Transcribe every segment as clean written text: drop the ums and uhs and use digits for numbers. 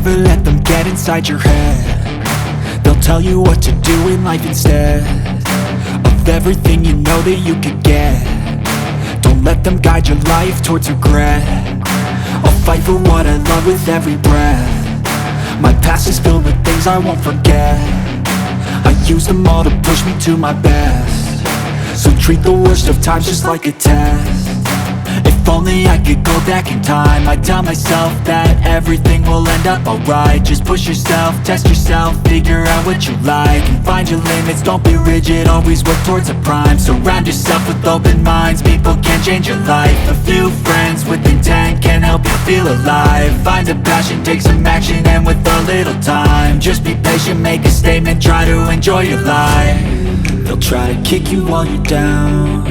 never let them get inside your head. They'll tell you what to do in life instead of everything you know that you could get. Don't let them guide your life towards regret. I'll fight for what I love with every breath. My past is filled with things I won't forget. I use them all to push me to my best. So treat the worst of times just like a test. If only I could go back in time, I'd tell myself that everything will end up alright. Just push yourself, test yourself, figure out what you like, and find your limits, don't be rigid, always work towards a prime. Surround yourself with open minds, people can change your life. A few friends with intent can help you feel alive. Find a passion, take some action, and with a little time, just be patient, make a statement, try to enjoy your life. They'll try to kick you while you're down.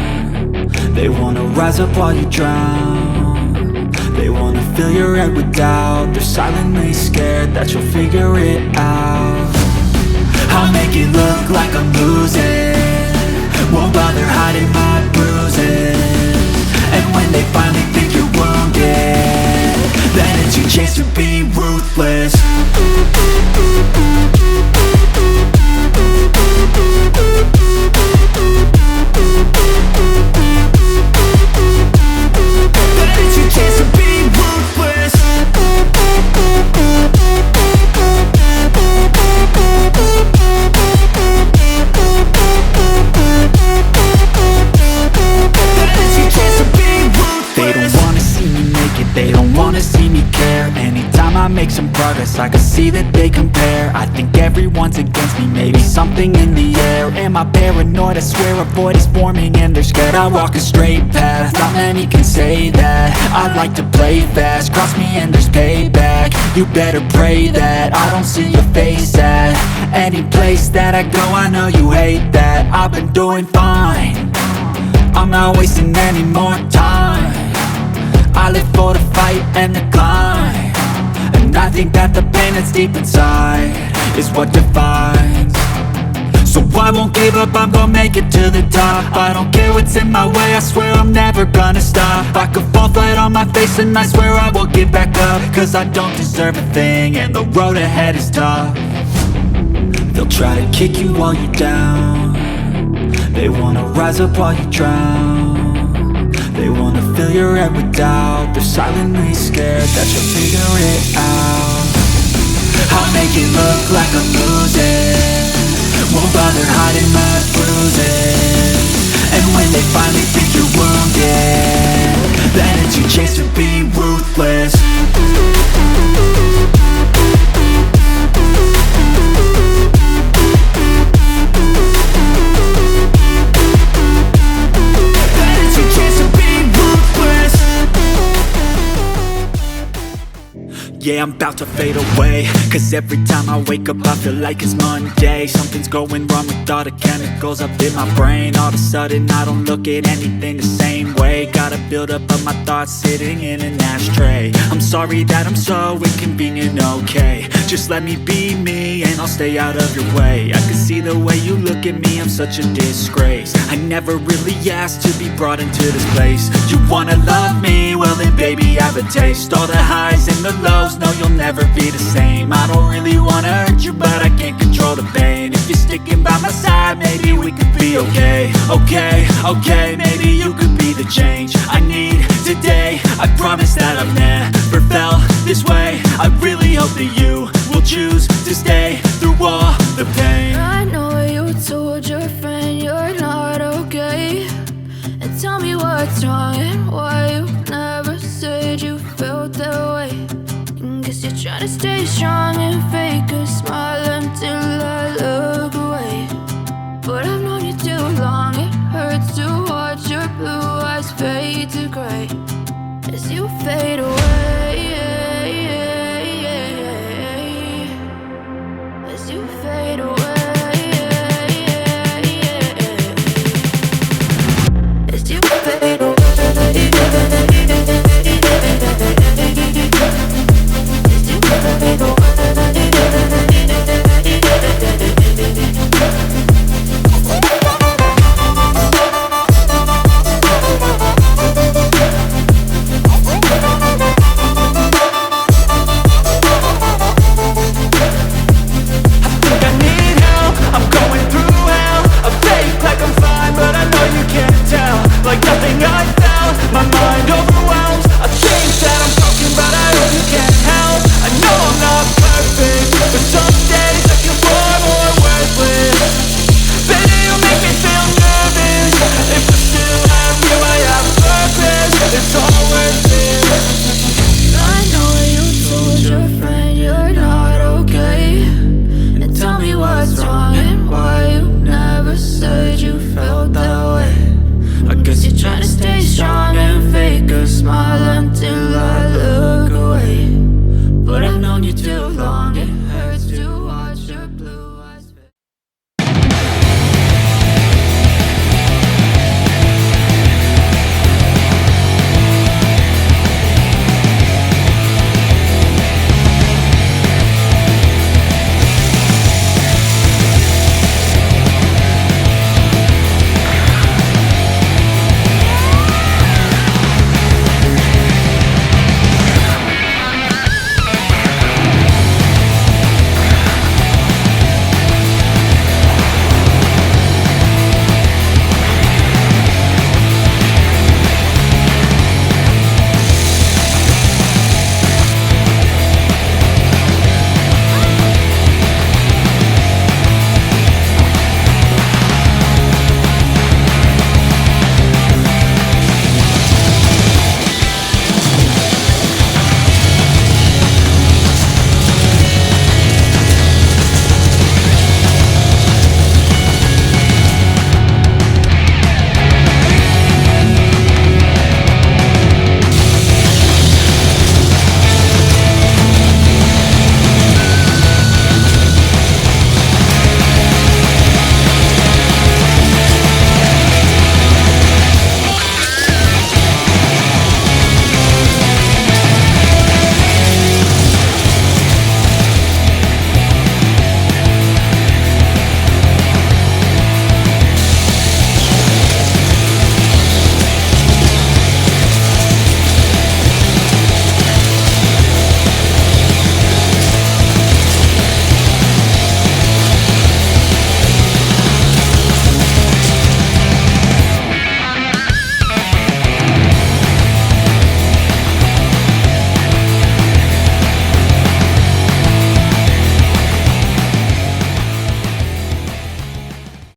They wanna rise up while you drown. They wanna fill your head with doubt. They're silently scared that you'll figure it out. I'll make it look like I'm losing, won't bother hiding my bruises. And when they finally think you're wounded, then it's your chance to be ruthless. I can see that they compare. I think everyone's against me, maybe something in the air. Am I paranoid? I swear a void is forming and they're scared. I walk a straight path, not many can say that. I like to play fast, cross me and there's payback. You better pray that I don't see your face at any place that I go. I know you hate that. I've been doing fine, I'm not wasting any more time. I live for the fight and the climb, and I think that the pain that's deep inside is what defines. So I won't give up, I'm gonna make it to the top. I don't care what's in my way, I swear I'm never gonna stop. I could fall flat on my face and I swear I will get back up, cause I don't deserve a thing and the road ahead is tough. They'll try to kick you while you're down. They wanna rise up while you drown. They wanna fill your head with doubt. They're silently scared that you'll figure it out. I'll make it look like I'm losing, won't bother hiding my bruises. And when they finally think you're wounded, then it's your chance to be ruthless. Yeah, I'm about to fade away, cause every time I wake up I feel like it's Monday. Something's going wrong with all the chemicals up in my brain. All of a sudden I don't look at anything the same way. Got a buildup of my thoughts sitting in an ashtray. I'm sorry that I'm so inconvenient, okay. Just let me be me and I'll stay out of your way. I can see the way you look at me, I'm such a disgrace. I never really asked to be brought into this place. You wanna love me? Well then baby I have a taste. All the highs and the lows, no you'll never be the same. I don't really wanna hurt you but I can't control the pain. If you're sticking by my side maybe we could be okay. Okay, maybe you could be the change I need today. I promise that I've never felt this way. I really hope that you will choose to stay through all the pain. I know you told your friend you're not okay, and tell me what's wrong and why you never said you felt that way. Guess you're trying to stay strong and fake a smile until I look away. But I've known you too long, it hurts to watch your blue eyes fade to gray as you fade away. As you fade away. As you fade away. As you fade away. smaller